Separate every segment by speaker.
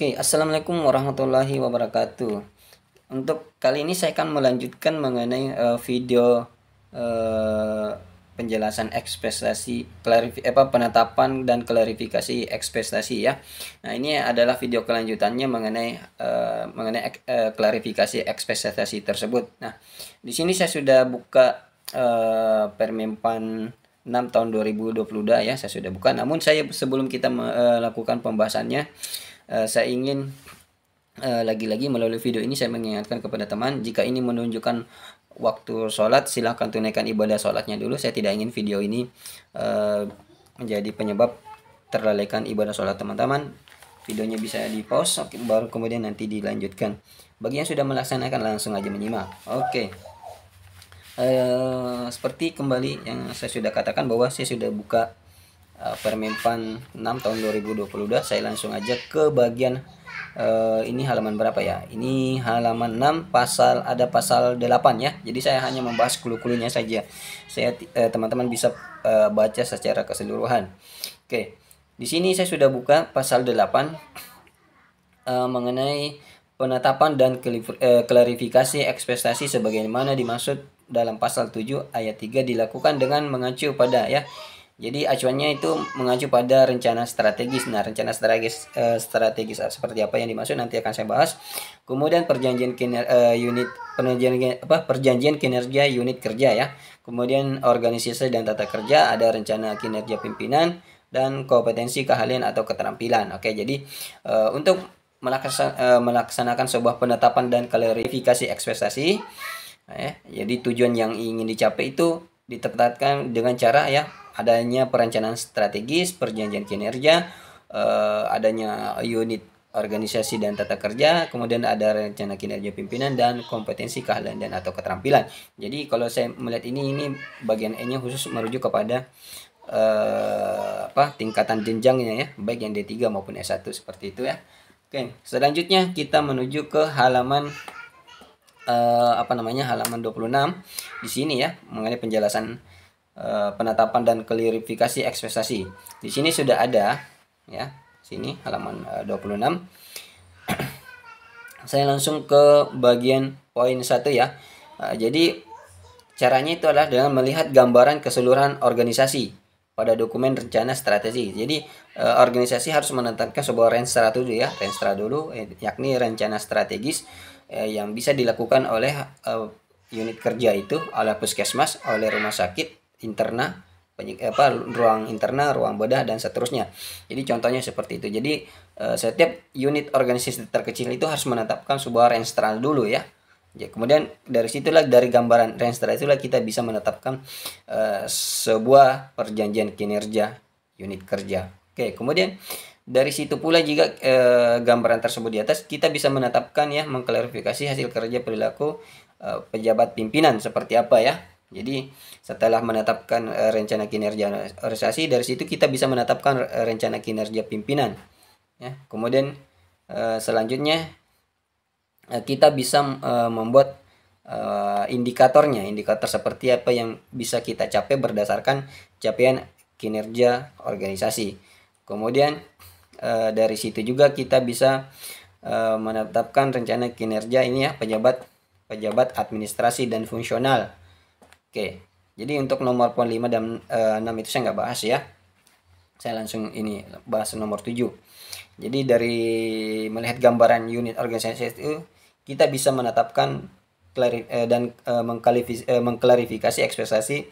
Speaker 1: Oke, assalamualaikum warahmatullahi wabarakatuh. Untuk kali ini saya akan melanjutkan mengenai video eh, penjelasan ekspektasi, penetapan dan klarifikasi ekspektasi ya. Nah, ini adalah video kelanjutannya mengenai klarifikasi ekspektasi tersebut. Nah, di sini saya sudah buka Permenpan 6 tahun 2022 ya, saya sudah buka. Namun saya sebelum kita melakukan pembahasannya, saya ingin lagi-lagi melalui video ini saya mengingatkan kepada teman, jika ini menunjukkan waktu sholat, silahkan tunaikan ibadah sholatnya dulu. Saya tidak ingin video ini menjadi penyebab terlalaikan ibadah sholat teman-teman. Videonya bisa di pause, baru kemudian nanti dilanjutkan. Bagi yang sudah melaksanakan, langsung aja menyimak. Oke. Seperti kembali yang saya sudah katakan bahwa saya sudah buka Permenpan 6 tahun 2022. Saya langsung aja ke bagian ini halaman berapa ya? Ini halaman 6, ada pasal 8 ya. Jadi saya hanya membahas clue-cluenya saja. Saya teman-teman bisa baca secara keseluruhan. Oke. Di sini saya sudah buka pasal 8 mengenai penetapan dan klarifikasi ekspektasi sebagaimana dimaksud dalam pasal 7 ayat 3 dilakukan dengan mengacu pada ya. Jadi acuannya itu mengacu pada rencana strategis. Nah, rencana strategis seperti apa yang dimaksud nanti akan saya bahas. Kemudian perjanjian kinerja unit kerja ya. Kemudian organisasi dan tata kerja, ada rencana kinerja pimpinan dan kompetensi, keahlian atau keterampilan. Oke, jadi untuk melaksanakan sebuah penetapan dan klarifikasi ekspektasi ya, jadi tujuan yang ingin dicapai itu ditetapkan dengan cara ya adanya perencanaan strategis, perjanjian kinerja, adanya unit organisasi dan tata kerja, kemudian ada rencana kinerja pimpinan dan kompetensi, keahlian dan atau keterampilan. Jadi kalau saya melihat ini bagian E-nya khusus merujuk kepada tingkatan jenjangnya ya, baik yang D3 maupun S1 seperti itu ya. Oke, selanjutnya kita menuju ke halaman halaman 26 di sini ya, mengenai penjelasan penetapan dan klarifikasi ekspektasi. Di sini sudah ada ya, sini halaman 26. Saya langsung ke bagian poin 1 ya. Jadi caranya itu adalah dengan melihat gambaran keseluruhan organisasi pada dokumen rencana strategi. Jadi organisasi harus menetapkan sebuah renstra dulu ya, yakni rencana strategis yang bisa dilakukan oleh unit kerja itu, oleh puskesmas, oleh rumah sakit interna, ruang interna, ruang bedah dan seterusnya. Jadi contohnya seperti itu. Jadi setiap unit organisasi terkecil itu harus menetapkan sebuah renstra dulu ya. Ya, kemudian dari situlah, dari gambaran renstra itulah kita bisa menetapkan sebuah perjanjian kinerja unit kerja. Oke, kemudian dari situ pula jika gambaran tersebut di atas, kita bisa menetapkan ya, mengklarifikasi hasil kerja perilaku pejabat pimpinan seperti apa ya. Jadi setelah menetapkan rencana kinerja organisasi, dari situ kita bisa menetapkan rencana kinerja pimpinan ya. Kemudian selanjutnya kita bisa membuat indikatornya, indikator seperti apa yang bisa kita capai berdasarkan capaian kinerja organisasi. Kemudian dari situ juga kita bisa menetapkan rencana kinerja ini ya, pejabat administrasi dan fungsional. Oke, jadi untuk nomor poin 5 dan 6 itu saya nggak bahas ya. Saya langsung ini bahas nomor 7. Jadi dari melihat gambaran unit organisasi itu, kita bisa menetapkan dan mengklarifikasi ekspektasi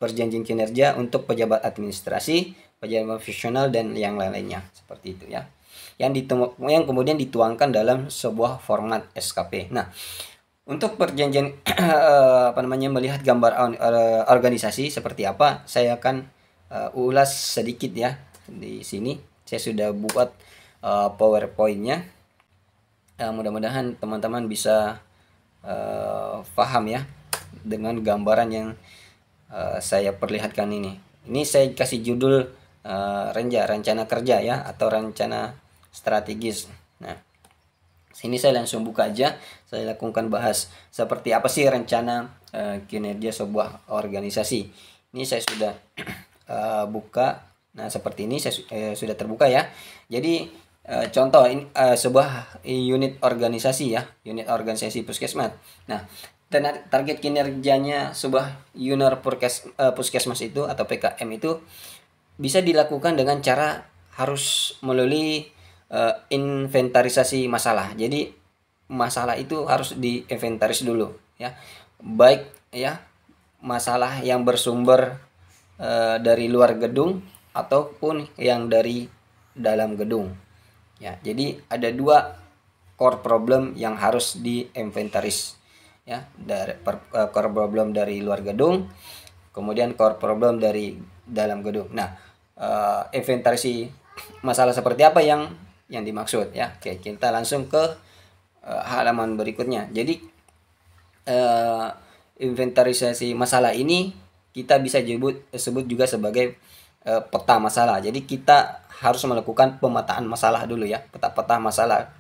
Speaker 1: perjanjian kinerja untuk pejabat administrasi, pejabat fungsional dan yang lain-lainnya seperti itu ya. Yang kemudian dituangkan dalam sebuah format SKP. Nah, untuk perjanjian melihat gambar organisasi seperti apa, saya akan ulas sedikit ya. Di sini saya sudah buat PowerPoint-nya. Mudah-mudahan teman-teman bisa paham ya dengan gambaran yang saya perlihatkan ini. Ini saya kasih judul rencana kerja ya, atau rencana strategis. Nah, sini saya langsung buka aja, saya lakukan bahas seperti apa sih rencana kinerja sebuah organisasi. Ini saya sudah buka Nah, seperti ini sudah terbuka ya. Jadi contoh ini sebuah unit organisasi ya, unit organisasi puskesmas. Nah, target kinerjanya sebuah unit puskesmas itu atau PKM itu bisa dilakukan dengan cara harus melalui inventarisasi masalah. Jadi masalah itu harus diinventaris dulu ya. Baik ya, masalah yang bersumber dari luar gedung ataupun yang dari dalam gedung. Ya, jadi ada dua core problem yang harus diinventaris ya, dari core problem dari luar gedung, kemudian core problem dari dalam gedung. Nah, inventarisi masalah seperti apa yang dimaksud ya. Oke, kita langsung ke halaman berikutnya. Jadi inventarisasi masalah ini kita bisa sebut juga sebagai peta masalah. Jadi kita harus melakukan pemetaan masalah dulu ya, peta masalah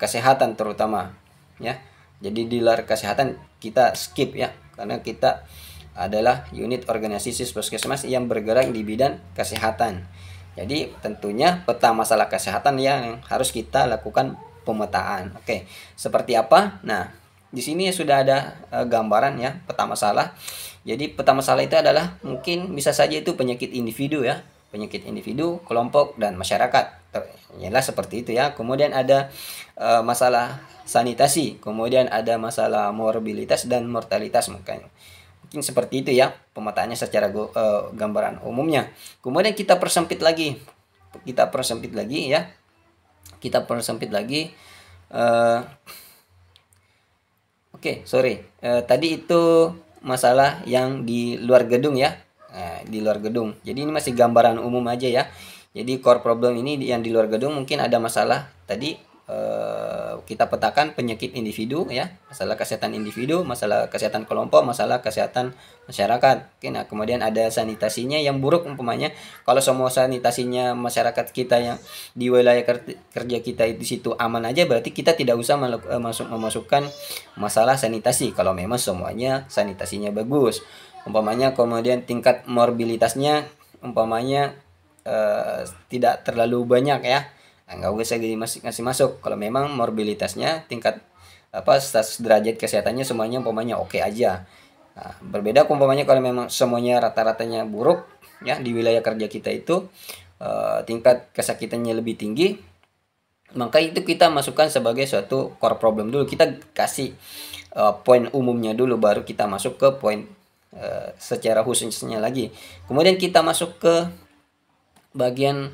Speaker 1: kesehatan terutama ya. Jadi di luar kesehatan kita skip ya, karena kita adalah unit organisasi puskesmas yang bergerak di bidang kesehatan. Jadi tentunya peta masalah kesehatan yang harus kita lakukan pemetaan. Oke, seperti apa? Nah, di sini sudah ada gambaran ya peta masalah. Jadi peta masalah itu adalah mungkin bisa saja itu penyakit individu ya, penyakit individu, kelompok dan masyarakat. Yalah seperti itu ya. Kemudian ada masalah sanitasi, kemudian ada masalah morbilitas dan mortalitas mungkin seperti itu ya pemetaannya secara gambaran umumnya. Kemudian kita persempit lagi ya. Kita persempit lagi. Tadi itu masalah yang di luar gedung ya. Di luar gedung. Jadi ini masih gambaran umum aja ya. Jadi core problem ini yang di luar gedung mungkin ada masalah tadi kita petakan penyakit individu ya, masalah kesehatan individu, masalah kesehatan kelompok, masalah kesehatan masyarakat. Oke, nah kemudian ada sanitasinya yang buruk umpamanya. Kalau semua sanitasinya masyarakat kita yang di wilayah kerja kita di situ aman aja, berarti kita tidak usah memasukkan masalah sanitasi kalau memang semuanya sanitasinya bagus. Umpamanya kemudian tingkat morbilitasnya umpamanya tidak terlalu banyak ya. Nggak usah ngasih masuk kalau memang morbilitasnya tingkat status derajat kesehatannya semuanya umpamanya oke aja. Nah, berbeda umpamanya kalau memang semuanya rata-ratanya buruk ya, di wilayah kerja kita itu tingkat kesakitannya lebih tinggi, maka itu kita masukkan sebagai suatu core problem dulu. Kita kasih poin umumnya dulu, baru kita masuk ke poin secara khususnya lagi. Kemudian kita masuk ke bagian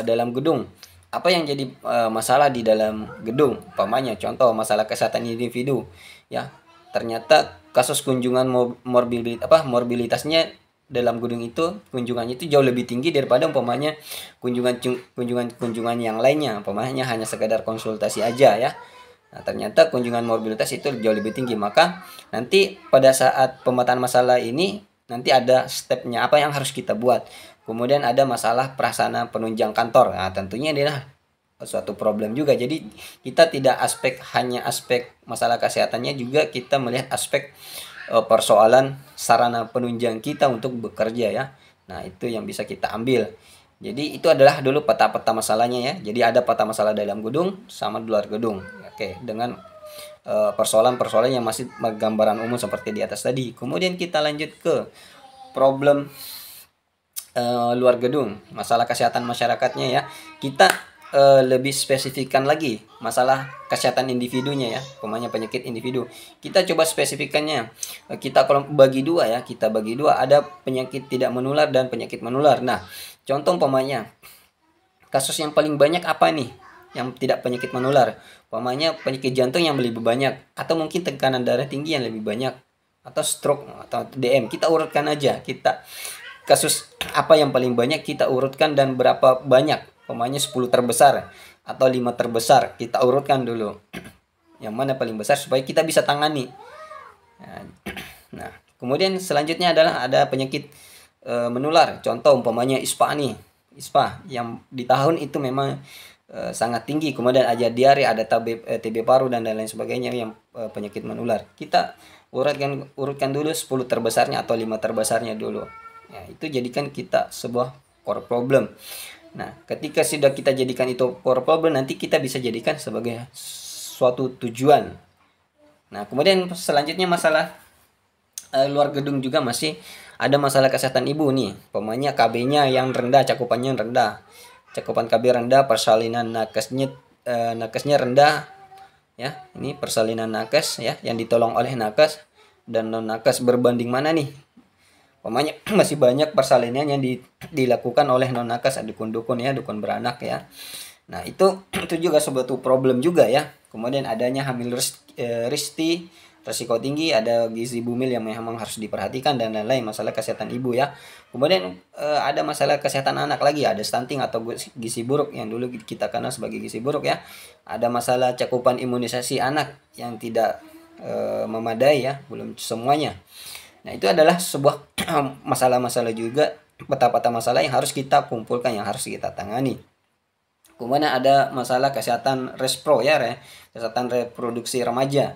Speaker 1: dalam gedung. Apa yang jadi masalah di dalam gedung? Umpamanya contoh masalah kesehatan individu ya. Ternyata kasus kunjungan morbilitasnya dalam gedung itu, kunjungannya itu jauh lebih tinggi daripada umpamanya kunjungan yang lainnya. Umpamanya hanya sekedar konsultasi aja ya. Nah, ternyata kunjungan morbilitas itu jauh lebih tinggi. Maka nanti pada saat pemetaan masalah ini nanti ada stepnya apa yang harus kita buat. Kemudian ada masalah prasarana penunjang kantor. Nah, tentunya adalah suatu problem juga. Jadi kita tidak hanya aspek masalah kesehatannya, juga kita melihat aspek persoalan sarana penunjang kita untuk bekerja ya. Nah, itu yang bisa kita ambil. Jadi itu adalah dulu peta-peta masalahnya ya. Jadi ada peta masalah dalam gedung sama di luar gedung. Oke, dengan persoalan-persoalan yang masih gambaran umum seperti di atas tadi. Kemudian kita lanjut ke problem luar gedung, masalah kesehatan masyarakatnya ya. Kita lebih spesifikkan lagi masalah kesehatan individunya ya, umpamanya penyakit individu. Kita coba spesifikannya. Kita kalau bagi dua ya, ada penyakit tidak menular dan penyakit menular. Nah, contoh umpamanya kasus yang paling banyak apa nih yang tidak penyakit menular? Umpamanya penyakit jantung yang lebih banyak, atau mungkin tekanan darah tinggi yang lebih banyak, atau stroke atau DM. Kita urutkan aja, kita kasus apa yang paling banyak kita urutkan dan berapa banyak. Umpamanya 10 terbesar atau 5 terbesar, kita urutkan dulu yang mana paling besar supaya kita bisa tangani. Nah, kemudian selanjutnya adalah ada penyakit menular. Contoh umpamanya ISPA nih, ISPA yang di tahun itu memang sangat tinggi. Kemudian ada diare, ada TB paru dan lain sebagainya yang penyakit menular. Kita urutkan dulu 10 terbesarnya atau 5 terbesarnya dulu. Ya, itu jadikan kita sebuah core problem. Nah, ketika sudah kita jadikan itu core problem, nanti kita bisa jadikan sebagai suatu tujuan. Nah, kemudian selanjutnya masalah luar gedung juga masih ada masalah kesehatan ibu nih. Pemainnya KB-nya yang rendah, cakupannya rendah. Cakupan KB rendah, persalinan nakesnya rendah. Ya, ini persalinan nakes ya yang ditolong oleh nakes dan non nakes berbanding mana nih? Pemainnya masih banyak persalinan yang dilakukan oleh non nakes, dukun-dukun ya, dukun beranak ya. Nah, itu juga suatu problem juga ya. Kemudian adanya hamil risti, resiko tinggi, ada gizi bumil yang memang harus diperhatikan dan lain-lain, masalah kesehatan ibu ya. Kemudian ada masalah kesehatan anak lagi, ada stunting atau gizi buruk yang dulu kita kenal sebagai gizi buruk ya. Ada masalah cakupan imunisasi anak yang tidak memadai ya, belum semuanya. Nah, itu adalah sebuah masalah-masalah juga, peta-peta masalah yang harus kita kumpulkan, yang harus kita tangani. Kemudian ada masalah kesehatan respro ya, kesehatan reproduksi remaja.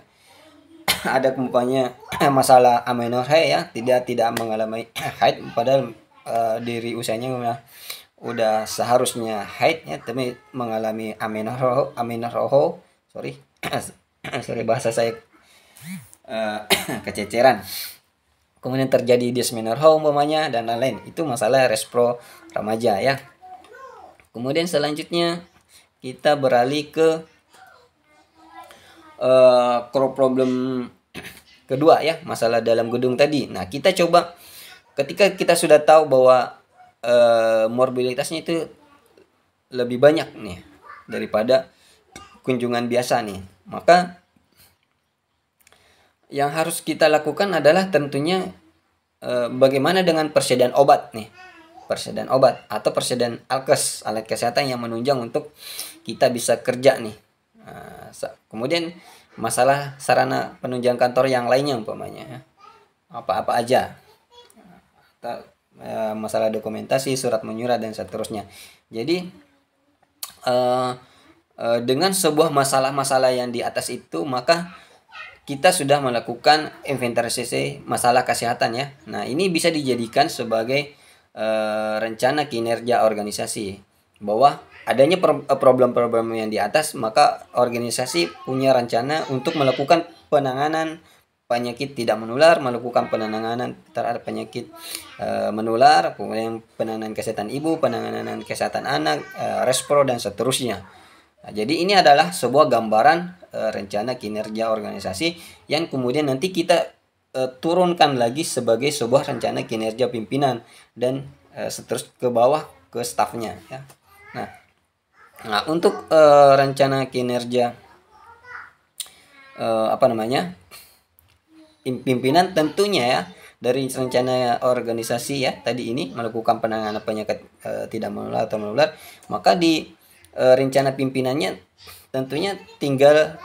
Speaker 1: Ada umpamanya masalah amenorrhea ya, tidak mengalami haid padahal diri usianya udah seharusnya haid ya, tapi mengalami amenorrhea, sorry bahasa saya kececeran. Kemudian terjadi dysmenorrhea umpamanya dan lain-lain. Itu masalah respro remaja ya. Kemudian selanjutnya kita beralih ke core problem kedua ya, masalah dalam gedung tadi. Nah, kita coba ketika kita sudah tahu bahwa morbilitasnya itu lebih banyak nih daripada kunjungan biasa nih, maka yang harus kita lakukan adalah tentunya bagaimana dengan persediaan obat nih, persediaan obat atau persediaan alkes, alat kesehatan yang menunjang untuk kita bisa kerja nih. Kemudian masalah sarana penunjang kantor yang lainnya umpamanya apa-apa aja, masalah dokumentasi, surat menyurat dan seterusnya. Jadi dengan sebuah masalah-masalah yang di atas itu, maka kita sudah melakukan inventarisasi masalah kesehatan ya. Nah, ini bisa dijadikan sebagai rencana kinerja organisasi. Bahwa adanya problem-problem yang di atas, maka organisasi punya rencana untuk melakukan penanganan penyakit tidak menular, melakukan penanganan terhadap penyakit menular, kemudian penanganan kesehatan ibu, penanganan kesehatan anak, respro dan seterusnya. Nah, jadi ini adalah sebuah gambaran rencana kinerja organisasi yang kemudian nanti kita turunkan lagi sebagai sebuah rencana kinerja pimpinan dan seterusnya ke bawah ke stafnya ya. Nah, untuk rencana kinerja pimpinan tentunya ya, dari rencana organisasi ya tadi ini melakukan penanganan penyakit tidak menular atau menular, maka di rencana pimpinannya tentunya tinggal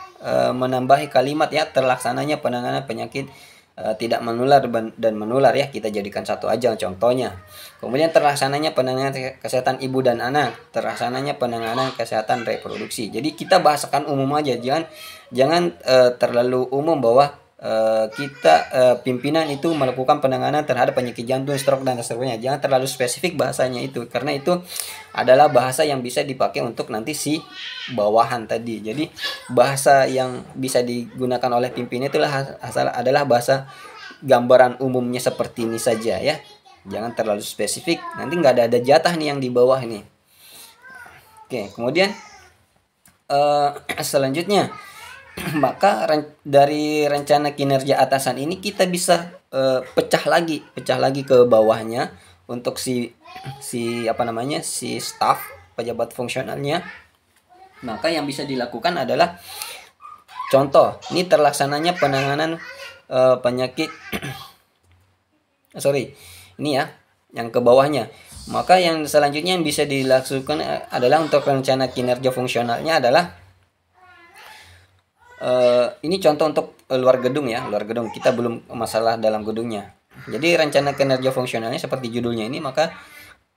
Speaker 1: menambah kalimat ya, terlaksananya penanganan penyakit tidak menular dan menular ya, kita jadikan satu aja contohnya. Kemudian terlaksananya penanganan kesehatan ibu dan anak, terlaksananya penanganan kesehatan reproduksi. Jadi kita bahasakan umum aja, jangan terlalu umum bahwa kita pimpinan itu melakukan penanganan terhadap penyakit jantung, stroke dan seterusnya. Jangan terlalu spesifik bahasanya itu, karena itu adalah bahasa yang bisa dipakai untuk nanti si bawahan tadi. Jadi bahasa yang bisa digunakan oleh pimpinan itulah adalah bahasa gambaran umumnya seperti ini saja ya. Jangan terlalu spesifik, nanti nggak ada jatah nih yang di bawah ini. Oke, kemudian selanjutnya maka dari rencana kinerja atasan ini kita bisa pecah lagi ke bawahnya untuk si staff, pejabat fungsionalnya. Maka yang bisa dilakukan adalah contoh, ini terlaksananya penanganan penyakit ini ya yang ke bawahnya. Maka yang selanjutnya yang bisa dilakukan adalah untuk rencana kinerja fungsionalnya adalah ini contoh untuk luar gedung ya, luar gedung, kita belum masalah dalam gedungnya. Jadi rencana kinerja fungsionalnya seperti judulnya ini, maka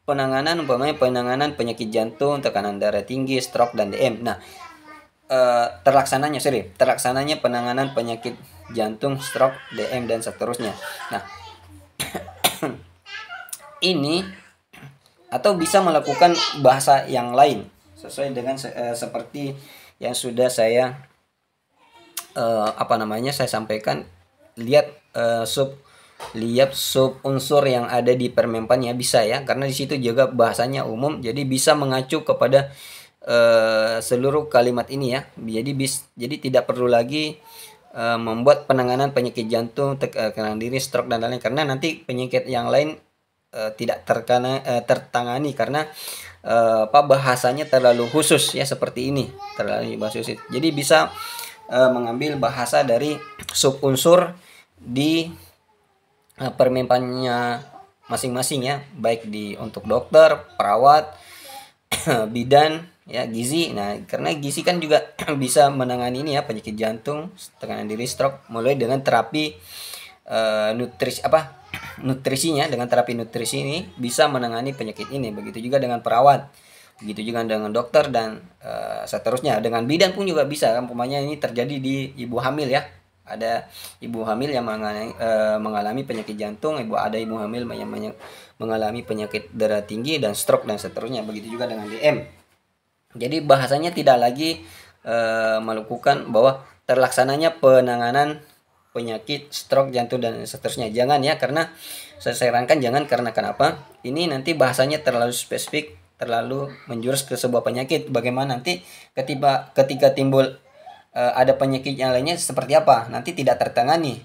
Speaker 1: penanganan umpamanya penanganan penyakit jantung, tekanan darah tinggi, stroke dan DM. Nah, terlaksananya penanganan penyakit jantung, stroke, DM dan seterusnya. Nah, ini atau bisa melakukan bahasa yang lain sesuai dengan seperti yang sudah saya saya sampaikan. Lihat sub unsur yang ada di permenpannya bisa ya, karena di situ juga bahasanya umum, jadi bisa mengacu kepada seluruh kalimat ini ya. Jadi tidak perlu lagi membuat penanganan penyakit jantung, tekanan diri, stroke dan lain-lain, karena nanti penyakit yang lain tidak tertangani karena bahasanya terlalu khusus ya, seperti ini terlalu bahasa khusus. Jadi bisa mengambil bahasa dari sub unsur di permenpannya masing-masing ya, baik untuk dokter, perawat, bidan ya, gizi. Nah, karena gizi kan juga bisa menangani ini ya, penyakit jantung, tekanan diri, stroke, mulai dengan terapi nutrisinya. Dengan terapi nutrisi ini bisa menangani penyakit ini. Begitu juga dengan perawat, begitu juga dengan dokter dan seterusnya. Dengan bidan pun juga bisa, kan umpamanya ini terjadi di ibu hamil ya, ada ibu hamil yang mengalami penyakit jantung, ada ibu hamil yang mengalami penyakit darah tinggi dan stroke dan seterusnya. Begitu juga dengan DM. Jadi bahasanya tidak lagi melakukan bahwa terlaksananya penanganan penyakit stroke, jantung dan seterusnya. Jangan ya, karena saya sarankan jangan. Karena kenapa? Ini nanti bahasanya terlalu spesifik, terlalu menjurus ke sebuah penyakit. Bagaimana nanti ketika timbul ada penyakit yang lainnya seperti apa, nanti tidak tertangani,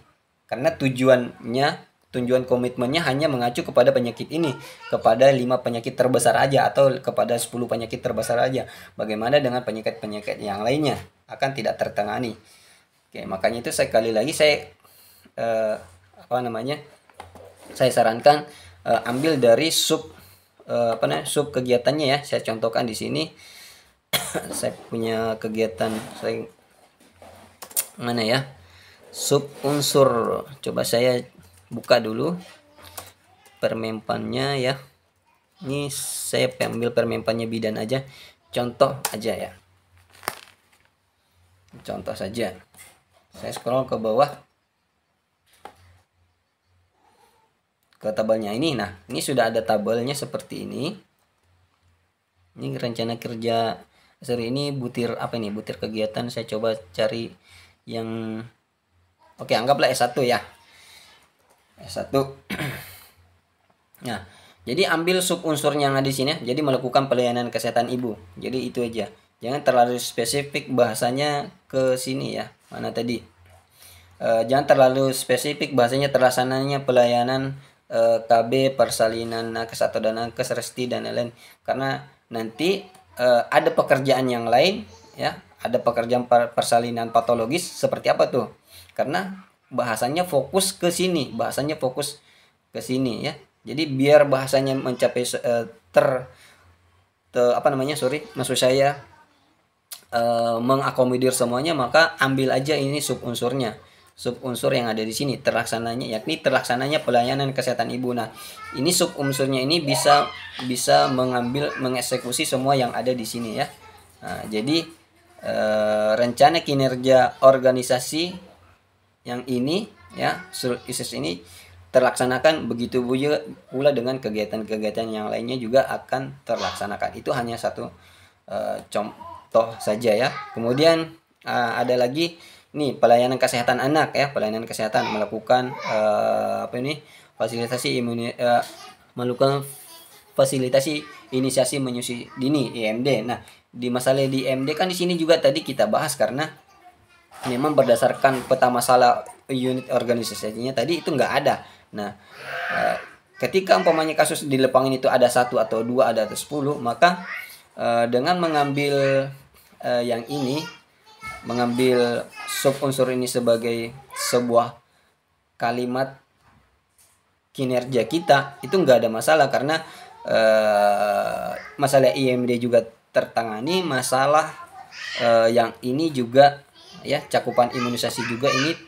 Speaker 1: karena tujuan komitmennya hanya mengacu kepada penyakit ini, kepada 5 penyakit terbesar aja atau kepada 10 penyakit terbesar aja. Bagaimana dengan penyakit-penyakit yang lainnya akan tidak tertangani. Oke, makanya itu sekali lagi saya saya sarankan ambil dari sub kegiatannya ya. Saya contohkan di sini. Saya punya kegiatan mana ya, sub unsur. Coba saya buka dulu permenpannya ya. Ini saya ambil permenpannya bidan aja, contoh aja ya, contoh saja. Saya scroll ke bawah ke tabelnya ini. Nah, ini sudah ada tabelnya seperti ini. Ini rencana kerja seri ini, butir butir kegiatan. Saya coba cari yang oke, anggaplah S1 ya, S1. Nah, jadi ambil sub unsurnya yang ada di sini. Jadi melakukan pelayanan kesehatan ibu. Jadi itu aja. Jangan terlalu spesifik bahasanya ke sini ya. Mana tadi? Jangan terlalu spesifik bahasanya, terlaksananya pelayanan KB, persalinan nakes atau dan nakes, resti dan lain-lain. Karena nanti ada pekerjaan yang lain ya. Ada pekerjaan persalinan patologis seperti apa tuh? Karena bahasanya fokus ke sini, ya. Jadi biar bahasanya mencapai maksud saya mengakomodir semuanya, maka ambil aja ini sub unsurnya. Sub unsur yang ada di sini yakni terlaksananya pelayanan kesehatan ibu. Nah, ini sub unsurnya ini bisa mengeksekusi semua yang ada di sini ya. Nah, jadi rencana kinerja organisasi yang ini ya, ISIS ini terlaksanakan, begitu pula dengan kegiatan-kegiatan yang lainnya juga akan terlaksanakan. Itu hanya satu contoh saja ya. Kemudian ada lagi nih, pelayanan kesehatan anak ya, pelayanan kesehatan melakukan melakukan fasilitasi inisiasi menyusui dini, IMD. Nah, di masalah di IMD kan di sini juga tadi kita bahas, karena memang berdasarkan peta masalah unit organisasinya tadi itu nggak ada. Nah, ketika umpamanya kasus di Lepangin itu ada 1 atau 2, ada 10, maka dengan mengambil yang ini, mengambil sub unsur ini sebagai sebuah kalimat kinerja kita, itu nggak ada masalah, karena masalah IMD juga tertangani, masalah yang ini juga ya, cakupan imunisasi juga ini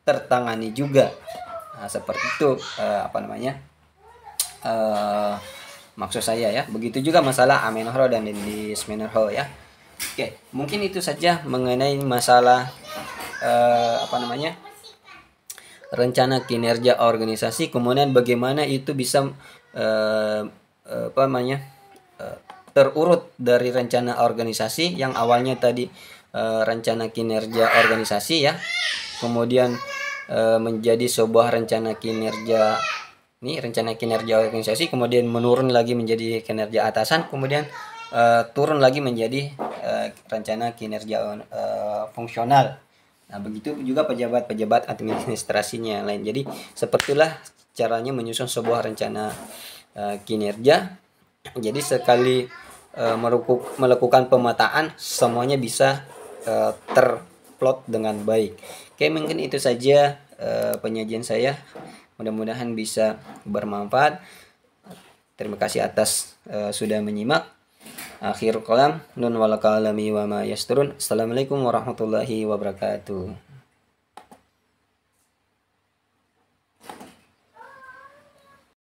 Speaker 1: tertangani juga. Nah, seperti itu maksud saya ya. Begitu juga masalah amenorrhea dan dysmenorrhea ya. Oke, mungkin itu saja mengenai masalah rencana kinerja organisasi. Kemudian bagaimana itu bisa terurut dari rencana organisasi yang awalnya tadi rencana kinerja organisasi ya, kemudian menjadi sebuah rencana kinerja, ini rencana kinerja organisasi, kemudian menurun lagi menjadi kinerja atasan, kemudian turun lagi menjadi rencana kinerja fungsional. Nah, begitu juga pejabat-pejabat administrasinya yang lain. Jadi sepertilah caranya menyusun sebuah rencana kinerja. Jadi sekali melakukan pemetaan, semuanya bisa terplot dengan baik. Oke, mungkin itu saja penyajian saya. Mudah-mudahan bisa bermanfaat. Terima kasih atas sudah menyimak. Akhir kalam, nun wal kalami wa ma yasturun. Assalamualaikum warahmatullahi wabarakatuh.